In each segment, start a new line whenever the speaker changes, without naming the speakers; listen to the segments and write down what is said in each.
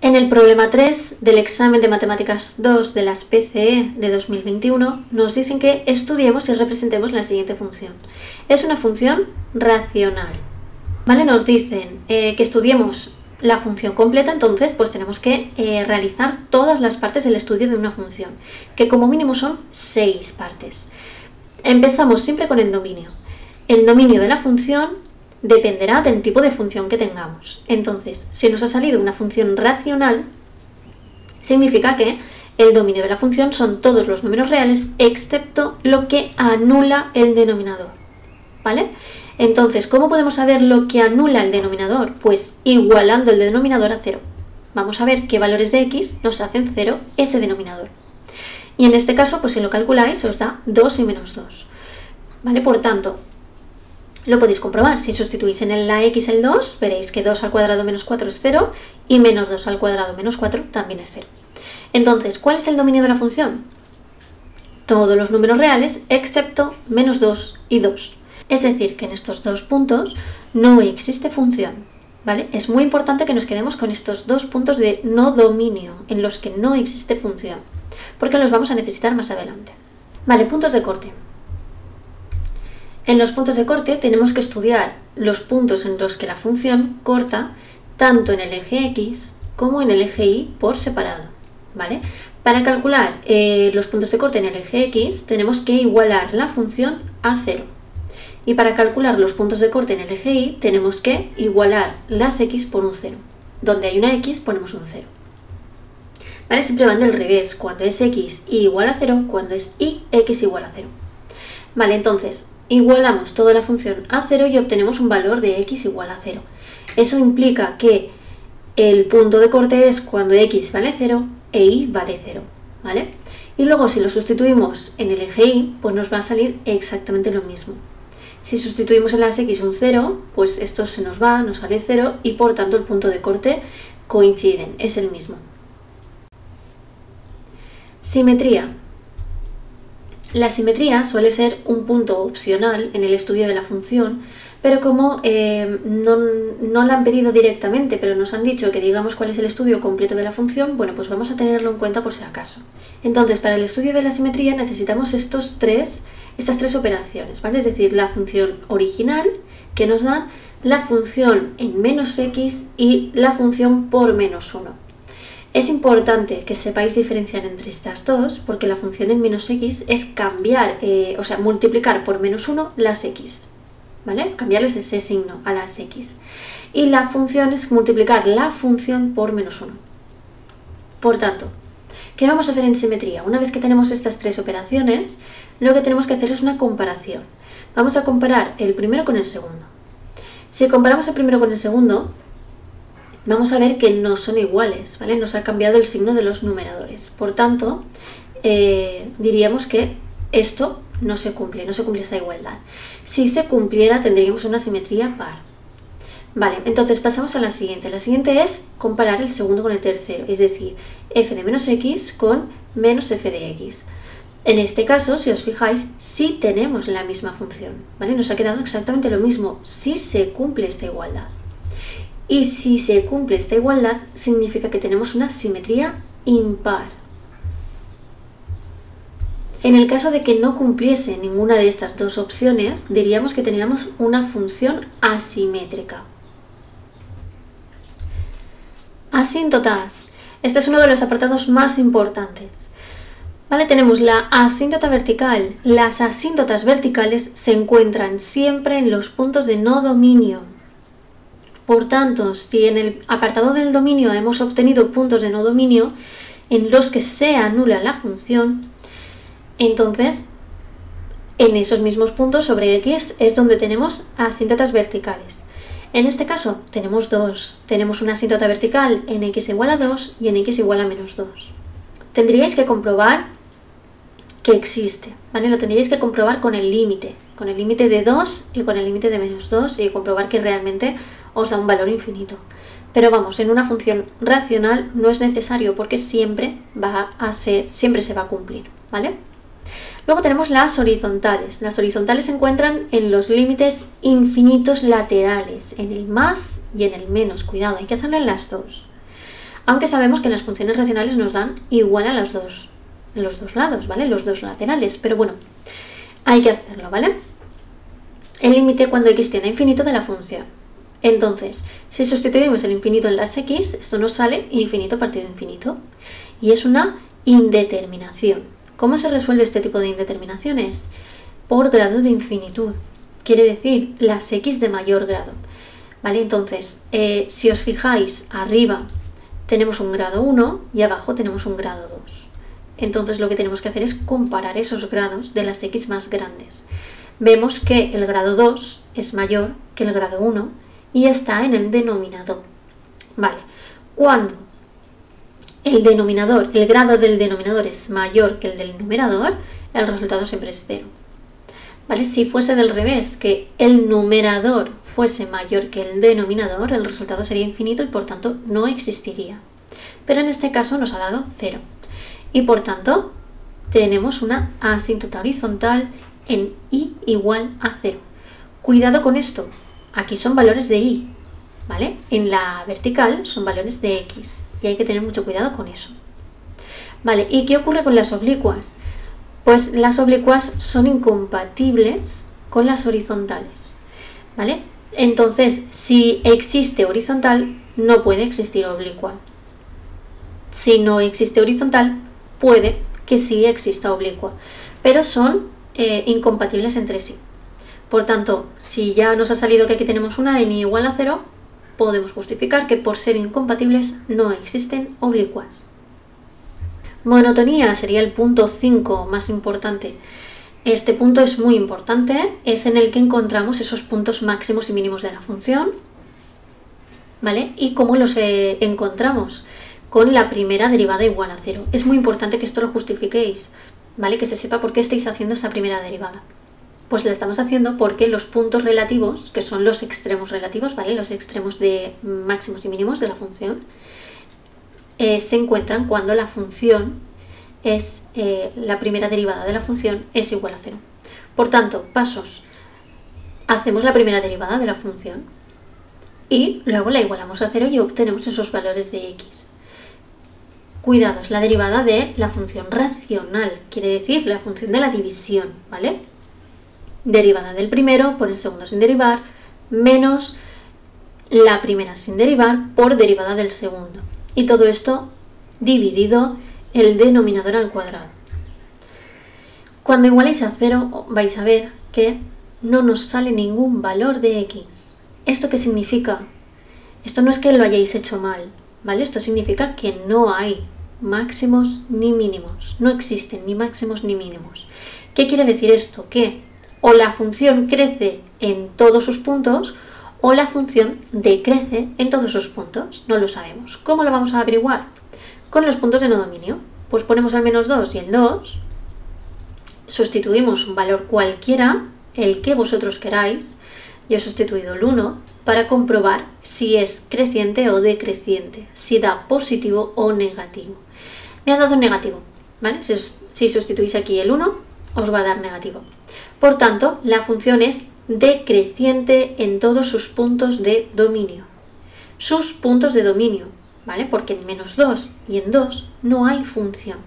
En el problema 3 del examen de Matemáticas 2 de las PCE de 2021 nos dicen que estudiemos y representemos la siguiente función. Es una función racional. ¿Vale? Nos dicen que estudiemos la función completa, entonces pues tenemos que realizar todas las partes del estudio de una función, que como mínimo son 6 partes. Empezamos siempre con el dominio. El dominio de la función dependerá del tipo de función que tengamos. Entonces, si nos ha salido una función racional, significa que el dominio de la función son todos los números reales excepto lo que anula el denominador. ¿Vale? Entonces, ¿cómo podemos saber lo que anula el denominador? Pues igualando el denominador a 0. Vamos a ver qué valores de x nos hacen 0 ese denominador. Y en este caso, pues si lo calculáis, os da 2 y menos 2. ¿Vale? Por tanto, lo podéis comprobar. Si sustituís en la x el 2, veréis que 2 al cuadrado menos 4 es 0 y menos 2 al cuadrado menos 4 también es 0. Entonces, ¿cuál es el dominio de la función? Todos los números reales excepto menos 2 y 2. Es decir, que en estos dos puntos no existe función. ¿Vale? Es muy importante que nos quedemos con estos dos puntos de no dominio, en los que no existe función, porque los vamos a necesitar más adelante. Vale, puntos de corte. En los puntos de corte tenemos que estudiar los puntos en los que la función corta tanto en el eje X como en el eje Y por separado. ¿Vale? Para calcular los puntos de corte en el eje X tenemos que igualar la función a 0. Y para calcular los puntos de corte en el eje Y tenemos que igualar las x por un 0. Donde hay una x ponemos un 0. ¿Vale? Siempre van del revés, cuando es x y igual a 0, cuando es y, x igual a 0. Vale, entonces igualamos toda la función a 0 y obtenemos un valor de x igual a 0. Eso implica que el punto de corte es cuando x vale 0 e y vale 0. ¿Vale? Y luego si lo sustituimos en el eje Y, pues nos va a salir exactamente lo mismo. Si sustituimos en las x un 0, pues esto se nos va, nos sale 0 y por tanto el punto de corte coinciden, es el mismo. Simetría. La simetría suele ser un punto opcional en el estudio de la función, pero como no la han pedido directamente, pero nos han dicho que digamos cuál es el estudio completo de la función, bueno, pues vamos a tenerlo en cuenta por si acaso. Entonces, para el estudio de la simetría necesitamos estas tres operaciones, ¿vale? Es decir, la función original, que nos da la función en menos x y la función por menos 1. Es importante que sepáis diferenciar entre estas dos, porque la función en menos x es cambiar, multiplicar por menos 1 las x, ¿vale? Cambiarles ese signo a las x. Y la función es multiplicar la función por menos 1. Por tanto, ¿qué vamos a hacer en simetría? Una vez que tenemos estas tres operaciones, lo que tenemos que hacer es una comparación. Vamos a comparar el primero con el segundo. Si comparamos el primero con el segundo, vamos a ver que no son iguales, ¿vale? Nos ha cambiado el signo de los numeradores. Por tanto, diríamos que esto no se cumple esta igualdad. Si se cumpliera, tendríamos una simetría par. Vale, entonces pasamos a la siguiente. La siguiente es comparar el segundo con el tercero, es decir, f de menos x con menos f de x. En este caso, si os fijáis, sí tenemos la misma función, ¿vale? Nos ha quedado exactamente lo mismo, sí se cumple esta igualdad. Y si se cumple esta igualdad, significa que tenemos una simetría impar. En el caso de que no cumpliese ninguna de estas dos opciones, diríamos que teníamos una función asimétrica. Asíntotas. Este es uno de los apartados más importantes. ¿Vale? Tenemos la asíntota vertical. Las asíntotas verticales se encuentran siempre en los puntos de no dominio. Por tanto, si en el apartado del dominio hemos obtenido puntos de no dominio en los que se anula la función, entonces en esos mismos puntos sobre x es donde tenemos asíntotas verticales. En este caso tenemos dos. Tenemos una asíntota vertical en x igual a 2 y en x igual a menos 2. Tendríais que comprobar que existe, ¿vale? Lo tendríais que comprobar con el límite de 2 y con el límite de menos 2 y comprobar que realmente os da un valor infinito. Pero vamos, en una función racional no es necesario porque siempre se va a cumplir, ¿vale? Luego tenemos las horizontales. Las horizontales se encuentran en los límites infinitos laterales, en el más y en el menos. Cuidado, hay que hacerlo en las dos. aunque sabemos que las funciones racionales nos dan igual a los dos lados, ¿vale? Los dos laterales, pero bueno, hay que hacerlo, ¿vale? El límite cuando x tiende a infinito de la función. Entonces, si sustituimos el infinito en las x, esto nos sale infinito partido infinito. Y es una indeterminación. ¿Cómo se resuelve este tipo de indeterminaciones? Por grado de infinitud. Quiere decir las x de mayor grado. ¿Vale? Entonces, si os fijáis, arriba tenemos un grado 1 y abajo tenemos un grado 2. Entonces lo que tenemos que hacer es comparar esos grados de las x más grandes. Vemos que el grado 2 es mayor que el grado 1 y está en el denominador. Vale, cuando el grado del denominador es mayor que el del numerador, el resultado siempre es 0. ¿Vale? Si fuese del revés, que el numerador fuese mayor que el denominador, el resultado sería infinito y por tanto no existiría. Pero en este caso nos ha dado 0. Y por tanto tenemos una asíntota horizontal en y igual a 0. Cuidado con esto, aquí son valores de y, ¿vale? En la vertical son valores de x y hay que tener mucho cuidado con eso. Vale, ¿y qué ocurre con las oblicuas? Pues las oblicuas son incompatibles con las horizontales, ¿vale? Entonces, si existe horizontal, no puede existir oblicua. Si no existe horizontal, puede que sí exista oblicua, pero son incompatibles entre sí. Por tanto, si ya nos ha salido que aquí tenemos una n igual a 0, podemos justificar que por ser incompatibles no existen oblicuas. Monotonía sería el punto 5 más importante. Este punto es muy importante, es en el que encontramos esos puntos máximos y mínimos de la función, ¿vale? ¿Y cómo los encontramos? Con la primera derivada igual a 0. Es muy importante que esto lo justifiquéis, ¿vale? Que se sepa por qué estáis haciendo esa primera derivada. Pues la estamos haciendo porque los puntos relativos, que son los extremos relativos, ¿vale? Los extremos de máximos y mínimos de la función, se encuentran cuando la función es, la primera derivada de la función es igual a 0. Por tanto, pasos. Hacemos la primera derivada de la función y luego la igualamos a 0 y obtenemos esos valores de x. Cuidados, la derivada de la función racional, quiere decir la función de la división, ¿vale? Derivada del primero por el segundo sin derivar, menos la primera sin derivar por derivada del segundo. Y todo esto dividido el denominador al cuadrado. Cuando igualéis a 0 vais a ver que no nos sale ningún valor de x. ¿Esto qué significa? Esto no es que lo hayáis hecho mal, ¿vale? Esto significa que no hay máximos ni mínimos. No existen ni máximos ni mínimos. ¿Qué quiere decir esto? Que o la función crece en todos sus puntos o la función decrece en todos sus puntos. No lo sabemos. ¿Cómo lo vamos a averiguar? Con los puntos de no dominio. Pues ponemos al menos 2 y el 2, sustituimos un valor cualquiera, el que vosotros queráis. Yo he sustituido el 1 para comprobar si es creciente o decreciente, si da positivo o negativo. Me ha dado negativo, ¿vale? Si sustituís aquí el 1, os va a dar negativo. Por tanto, la función es decreciente en todos sus puntos de dominio. Sus puntos de dominio, ¿vale? Porque en menos 2 y en 2 no hay función.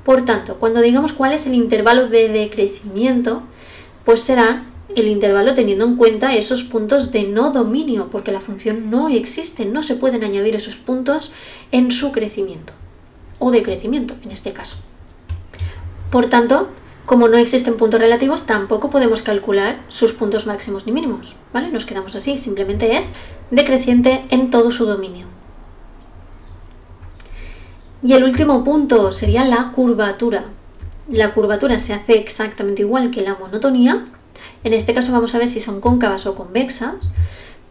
Por tanto, cuando digamos cuál es el intervalo de decrecimiento, pues será el intervalo teniendo en cuenta esos puntos de no dominio, porque la función no existe, no se pueden añadir esos puntos en su crecimiento, o decrecimiento en este caso. Por tanto, como no existen puntos relativos, tampoco podemos calcular sus puntos máximos ni mínimos, ¿vale? Nos quedamos así, simplemente es decreciente en todo su dominio. Y el último punto sería la curvatura. La curvatura se hace exactamente igual que la monotonía. En este caso vamos a ver si son cóncavas o convexas,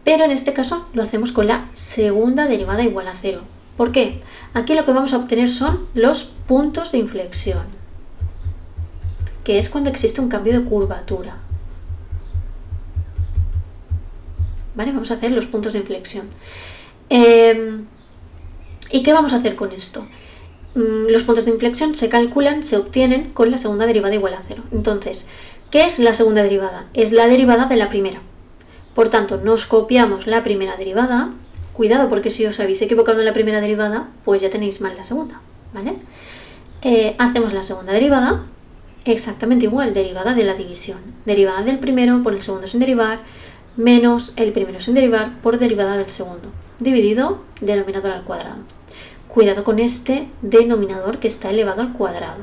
pero en este caso lo hacemos con la segunda derivada igual a 0. ¿Por qué? Aquí lo que vamos a obtener son los puntos de inflexión, que es cuando existe un cambio de curvatura. ¿Vale? Vamos a hacer los puntos de inflexión. ¿Y qué vamos a hacer con esto? Los puntos de inflexión se calculan, se obtienen con la segunda derivada igual a 0. Entonces, ¿qué es la segunda derivada? Es la derivada de la primera. Por tanto, nos copiamos la primera derivada. cuidado, porque si os habéis equivocado en la primera derivada, pues ya tenéis mal la segunda, ¿vale? Hacemos la segunda derivada, exactamente igual, derivada de la división. Derivada del primero por el segundo sin derivar, menos el primero sin derivar por derivada del segundo, dividido denominador al cuadrado. Cuidado con este denominador que está elevado al cuadrado.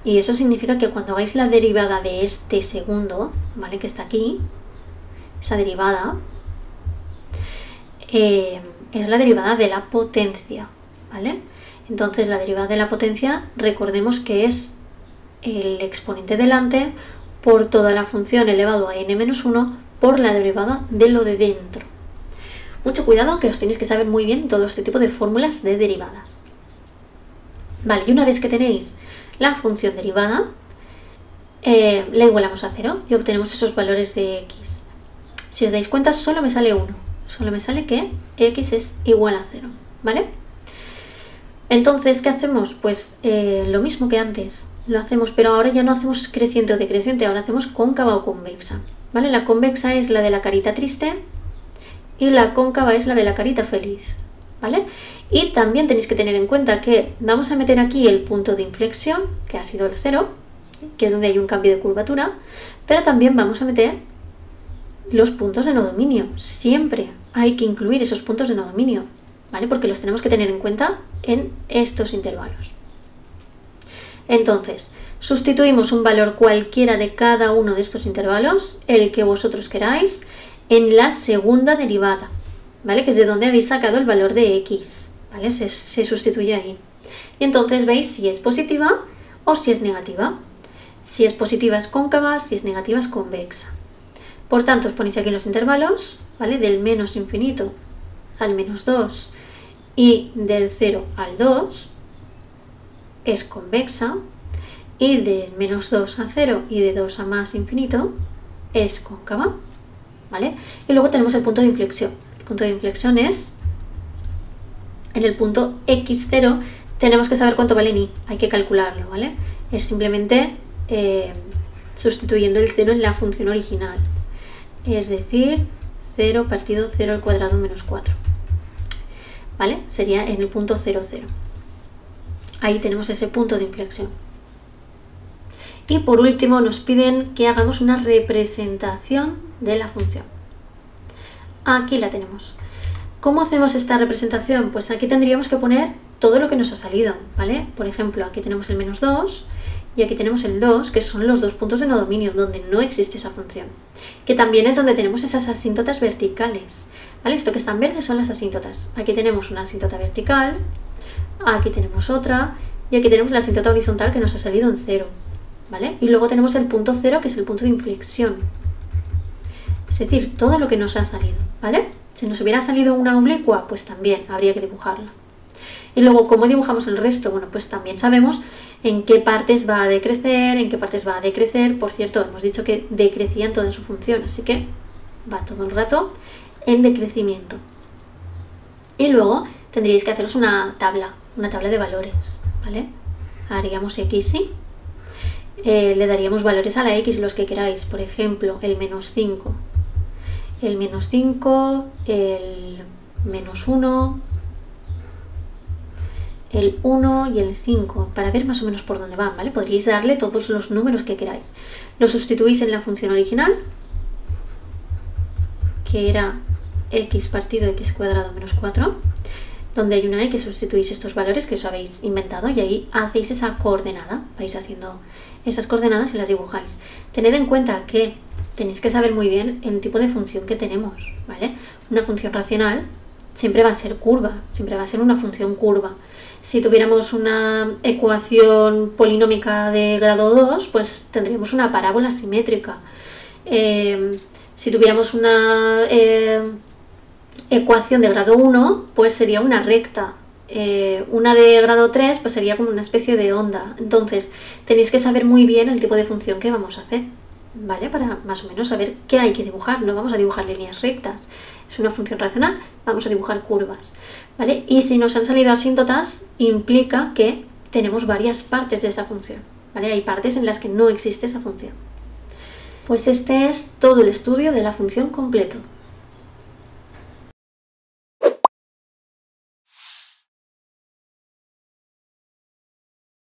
Y eso significa que cuando hagáis la derivada de este segundo, ¿vale? Que está aquí, esa derivada, es la derivada de la potencia, ¿vale? Entonces la derivada de la potencia, recordemos que es el exponente delante por toda la función elevado a n-1 por la derivada de lo de dentro. Mucho cuidado, que os tenéis que saber muy bien todo este tipo de fórmulas de derivadas. Vale, y una vez que tenéis la función derivada, la igualamos a 0 y obtenemos esos valores de x. Si os dais cuenta, solo me sale 1. Solo me sale que x es igual a 0, ¿vale? Entonces, ¿qué hacemos? Pues lo mismo que antes, lo hacemos, pero ahora ya no hacemos creciente o decreciente, ahora hacemos cóncava o convexa, ¿vale? La convexa es la de la carita triste y la cóncava es la de la carita feliz, ¿vale? Y también tenéis que tener en cuenta que vamos a meter aquí el punto de inflexión, que ha sido el 0, que es donde hay un cambio de curvatura, pero también vamos a meter los puntos de no dominio. Siempre hay que incluir esos puntos de no dominio, ¿vale? Porque los tenemos que tener en cuenta en estos intervalos. Entonces, sustituimos un valor cualquiera de cada uno de estos intervalos, el que vosotros queráis, en la segunda derivada, ¿vale? Que es de donde habéis sacado el valor de x, ¿vale? Se sustituye ahí. Y entonces veis si es positiva o si es negativa. Si es positiva es cóncava, si es negativa es convexa. Por tanto, os ponéis aquí los intervalos, ¿vale? Del menos infinito al menos 2 y del 0 al 2 es convexa, y de menos 2 a 0 y de 2 a más infinito es cóncava, ¿vale? Y luego tenemos el punto de inflexión. El punto de inflexión es en el punto x0. Tenemos que saber cuánto vale y hay que calcularlo, ¿vale? Es simplemente sustituyendo el 0 en la función original, es decir, 0 partido 0 al cuadrado menos 4, ¿vale? Sería en el punto 0, 0. Ahí tenemos ese punto de inflexión. Y por último nos piden que hagamos una representación de la función. Aquí la tenemos. ¿Cómo hacemos esta representación? Pues aquí tendríamos que poner todo lo que nos ha salido, ¿vale? Por ejemplo, aquí tenemos el menos 2 y aquí tenemos el 2, que son los dos puntos de no dominio, donde no existe esa función. Que también es donde tenemos esas asíntotas verticales, ¿vale? Esto que está en verde son las asíntotas. Aquí tenemos una asíntota vertical, aquí tenemos otra, y aquí tenemos la asíntota horizontal que nos ha salido en 0, ¿vale? Y luego tenemos el punto 0, que es el punto de inflexión. Es decir, todo lo que nos ha salido, ¿vale? Si nos hubiera salido una oblicua, pues también habría que dibujarla. Y luego, ¿cómo dibujamos el resto? Bueno, pues también sabemos en qué partes va a decrecer, en qué partes va a decrecer. Por cierto, hemos dicho que decrecía en toda su función, así que va todo el rato en decrecimiento. Y luego tendríais que haceros una tabla de valores, ¿vale? Haríamos x, ¿sí? Le daríamos valores a la x, los que queráis, por ejemplo, el menos 5, el menos 5, el menos 1, el 1 y el 5, para ver más o menos por dónde van, ¿vale? Podríais darle todos los números que queráis. Lo sustituís en la función original, que era x partido x cuadrado menos 4, donde hay una x, sustituís estos valores que os habéis inventado y ahí hacéis esa coordenada, vais haciendo esas coordenadas y las dibujáis. Tened en cuenta que tenéis que saber muy bien el tipo de función que tenemos, ¿vale? Una función racional siempre va a ser curva, siempre va a ser una función curva. Si tuviéramos una ecuación polinómica de grado 2, pues tendríamos una parábola simétrica. Si tuviéramos una ecuación de grado 1, pues sería una recta. Una de grado 3, pues sería como una especie de onda. Entonces, tenéis que saber muy bien el tipo de función que vamos a hacer, ¿vale? Para más o menos saber qué hay que dibujar. No vamos a dibujar líneas rectas. Es una función racional, vamos a dibujar curvas, ¿vale? Y si nos han salido asíntotas, implica que tenemos varias partes de esa función, ¿vale? Hay partes en las que no existe esa función. Pues este es todo el estudio de la función completo.